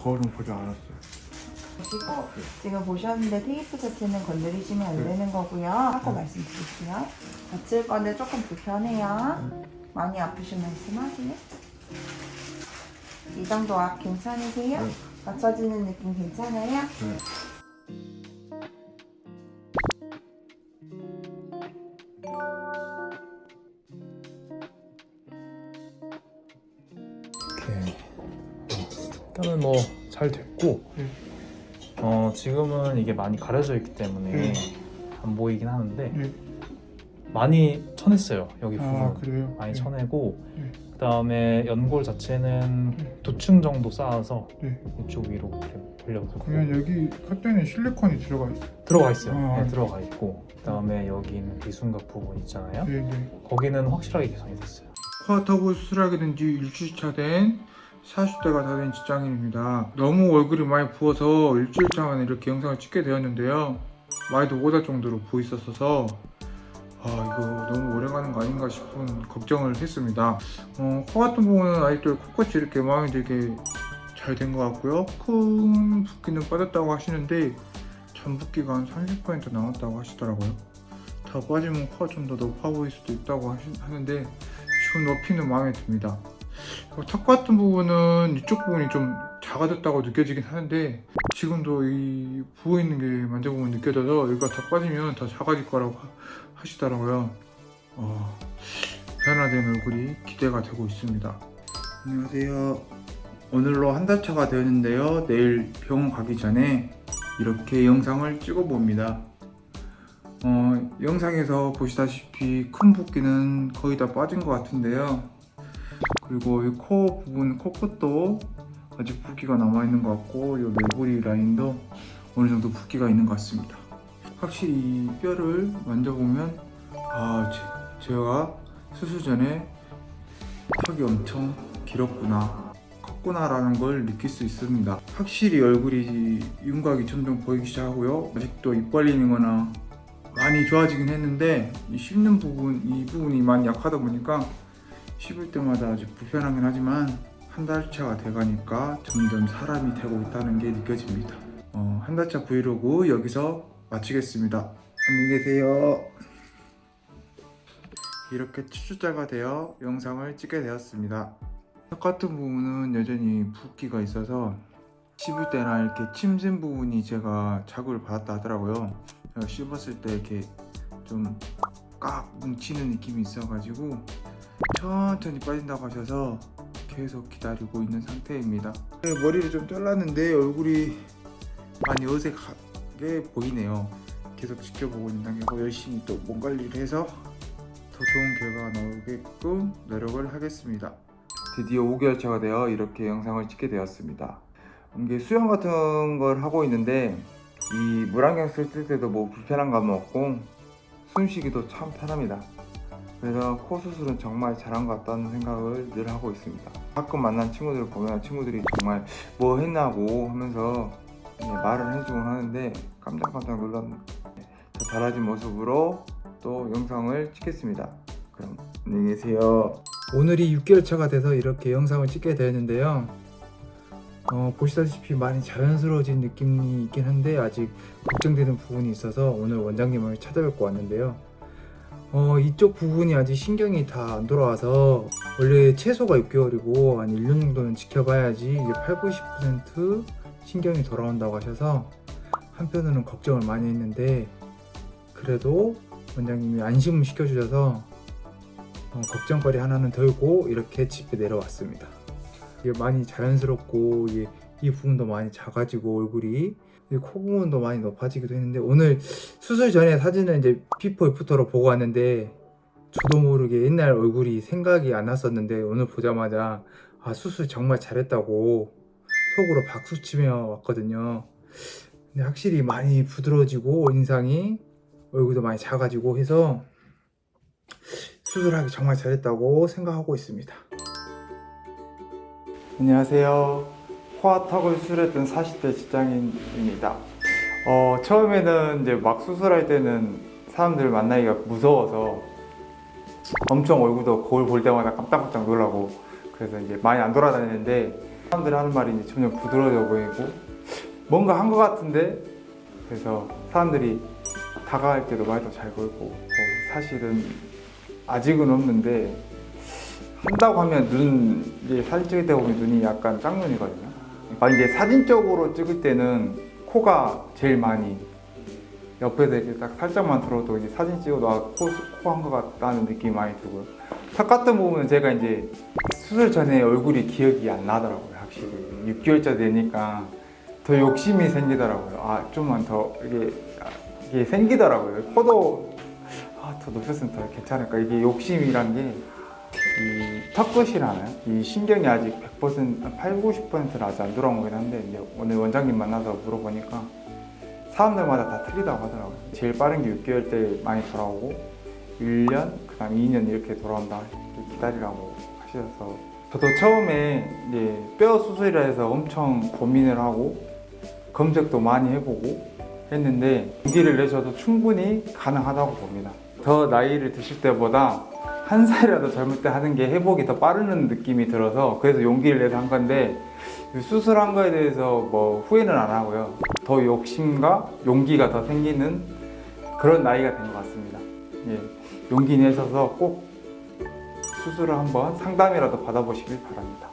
거울은 보지 않았어요. 보시고 지금 보셨는데 테이프 자체는 건드리시면 안 되는 거고요. 하고 말씀드릴게요. 다칠 건데 조금 불편해요. 많이 아프신 말씀하세요. 이 정도 앞 괜찮으세요? 네. 맞춰지는 느낌 괜찮아요? 네. 이렇게 일단은 뭐 잘 됐고 지금은 이게 많이 가려져 있기 때문에 안 보이긴 하는데 많이 쳐냈어요. 여기 부분 아 그래요? 많이 쳐내고 네. 그 다음에 연골 자체는 두 층 정도 쌓아서 네. 이쪽 위로 이렇게 올려서 그러면 여기 컷대는 실리콘이 들어가 있어요? 들어가 있어요. 아, 네, 네. 들어가 있고 그 다음에 여기 있는 비순각 부분 있잖아요. 네네. 거기는 확실하게 개선이 됐어요. 코아타고 수술하게 된 지 일주일차 된 40대가 다 된 직장인입니다. 너무 얼굴이 많이 부어서 일주일차 만에 이렇게 영상을 찍게 되었는데요. 많이도 오다 정도로 부있었어서 이거 너무 오래 가는 거 아닌가 싶은 걱정을 했습니다. 코 같은 부분은 아직도 코끝이 이렇게 마음에 들게 잘 된 것 같고요. 큰 붓기는 빠졌다고 하시는데 전 붓기가 한 30% 남았다고 하시더라고요. 더 빠지면 코가 좀 더 높아 보일 수도 있다고 하는데 지금 높이는 마음에 듭니다. 턱 같은 부분은 이쪽 부분이 좀 작아졌다고 느껴지긴 하는데 지금도 이 부어있는 게 만져보면 느껴져서 여기가 더 빠지면 더 작아질 거라고 하시더라고요. 변화된 얼굴이 기대가 되고 있습니다. 안녕하세요. 오늘로 한 달 차가 되었는데요. 내일 병원 가기 전에 이렇게 영상을 찍어 봅니다. 영상에서 보시다시피 큰 붓기는 거의 다 빠진 것 같은데요. 그리고 이 코 부분, 코끝도 아직 붓기가 남아있는 것 같고 이 매부리 라인도 어느 정도 붓기가 있는 것 같습니다. 확실히 이 뼈를 만져보면 제가 수술 전에 턱이 엄청 길었구나, 컸구나 라는 걸 느낄 수 있습니다. 확실히 얼굴이 윤곽이 점점 보이기 시작하고요. 아직도 입 벌리는 거나 많이 좋아지긴 했는데 이 씹는 부분, 이 부분이 많이 약하다 보니까 씹을 때마다 아직 불편하긴 하지만 한 달 차가 돼가니까 점점 사람이 되고 있다는 게 느껴집니다. 한 달 차 브이로그 여기서 마치겠습니다. 안녕히 계세요. 이렇게 7주차가 되어 영상을 찍게 되었습니다. 턱 같은 부분은 여전히 붓기가 있어서 씹을 때나 이렇게 침샘 부분이 제가 자극을 받았다 하더라고요. 제가 씹었을 때 이렇게 좀 꽉 뭉치는 느낌이 있어가지고 천천히 빠진다고 하셔서 계속 기다리고 있는 상태입니다. 머리를 좀 잘랐는데 얼굴이 많이 어색하게 보이네요. 계속 지켜보고 있는 단계고 열심히 또 몸 관리를 해서 더 좋은 결과가 나오게끔 노력을 하겠습니다. 드디어 5개월 차가 되어 이렇게 영상을 찍게 되었습니다. 이게 수영 같은 걸 하고 있는데 이 물안경 쓸 때도 뭐 불편한 감은 없고 숨쉬기도 참 편합니다. 그래서 코 수술은 정말 잘한 것 같다는 생각을 늘 하고 있습니다. 가끔 만난 친구들을 보면 친구들이 정말 뭐 했나고 하면서 말을 해주곤 하는데 깜짝깜짝 놀랐네요. 더 달라진 모습으로 또 영상을 찍겠습니다. 그럼 안녕히 계세요. 오늘이 6개월 차가 돼서 이렇게 영상을 찍게 되었는데요. 보시다시피 많이 자연스러워진 느낌이 있긴 한데 아직 걱정되는 부분이 있어서 오늘 원장님을 찾아뵙고 왔는데요. 이쪽 부분이 아직 신경이 다 안 돌아와서 원래 최소가 6개월이고 한 1년 정도는 지켜봐야지 이제 80~90% 신경이 돌아온다고 하셔서 한편으로는 걱정을 많이 했는데 그래도 원장님이 안심을 시켜주셔서 걱정거리 하나는 덜고 이렇게 집에 내려왔습니다. 이게 많이 자연스럽고 이 부분도 많이 작아지고 얼굴이 코 부분도 많이 높아지기도 했는데 오늘 수술 전에 사진을 이제 비포 애프터로 보고 왔는데 저도 모르게 옛날 얼굴이 생각이 안 났었는데 오늘 보자마자 수술 정말 잘했다고 속으로 박수치며 왔거든요. 근데 확실히 많이 부드러워지고 인상이 얼굴도 많이 작아지고 해서 수술하기 정말 잘했다고 생각하고 있습니다. 안녕하세요. 코와 턱을 수술했던 40대 직장인입니다. 처음에는 이제 막 수술할 때는 사람들 만나기가 무서워서 엄청 얼굴도 거울 볼 때마다 깜짝깜짝 놀라고 그래서 이제 많이 안 돌아다니는데 사람들이 하는 말이 이제 점점 부드러워져 보이고 뭔가 한 것 같은데, 그래서 사람들이 다가갈 때도 말도 잘 걸고, 사실은 아직은 없는데 한다고 하면 이제 사진 찍을 때 보면 눈이 약간 짝눈이거든요. 이제 사진적으로 찍을 때는 코가 제일 많이, 옆에서 이렇게 딱 살짝만 들어도 이제 사진 찍어도 코 한 것 같다는 느낌이 많이 들고요. 턱 같은 부분은 제가 이제 수술 전에 얼굴이 기억이 안 나더라고요. 확실히 6개월째 되니까 더 욕심이 생기더라고요. 좀만 더 이게 생기더라고요. 코도 더 높였으면 더 괜찮을까. 이게 욕심이란 게 이 턱끝이라는 이 신경이 아직 100%, 80, 90%는 아직 안 돌아온 거긴 한데, 이제 오늘 원장님 만나서 물어보니까 사람들마다 다 틀리다고 하더라고요. 제일 빠른 게 6개월 때 많이 돌아오고 1년, 그 다음 2년 이렇게 돌아온다, 이렇게 기다리라고 하셔서, 저도 처음에 이제 뼈 수술이라 해서 엄청 고민을 하고 검색도 많이 해보고 했는데 용기를 내셔도 충분히 가능하다고 봅니다. 더 나이를 드실 때보다 한 살이라도 젊을 때 하는 게 회복이 더 빠르는 느낌이 들어서 그래서 용기를 내서 한 건데, 수술한 거에 대해서 뭐 후회는 안 하고요. 더 욕심과 용기가 더 생기는 그런 나이가 된 것 같습니다. 예, 용기 내셔서 꼭 수술을 한번 상담이라도 받아보시길 바랍니다.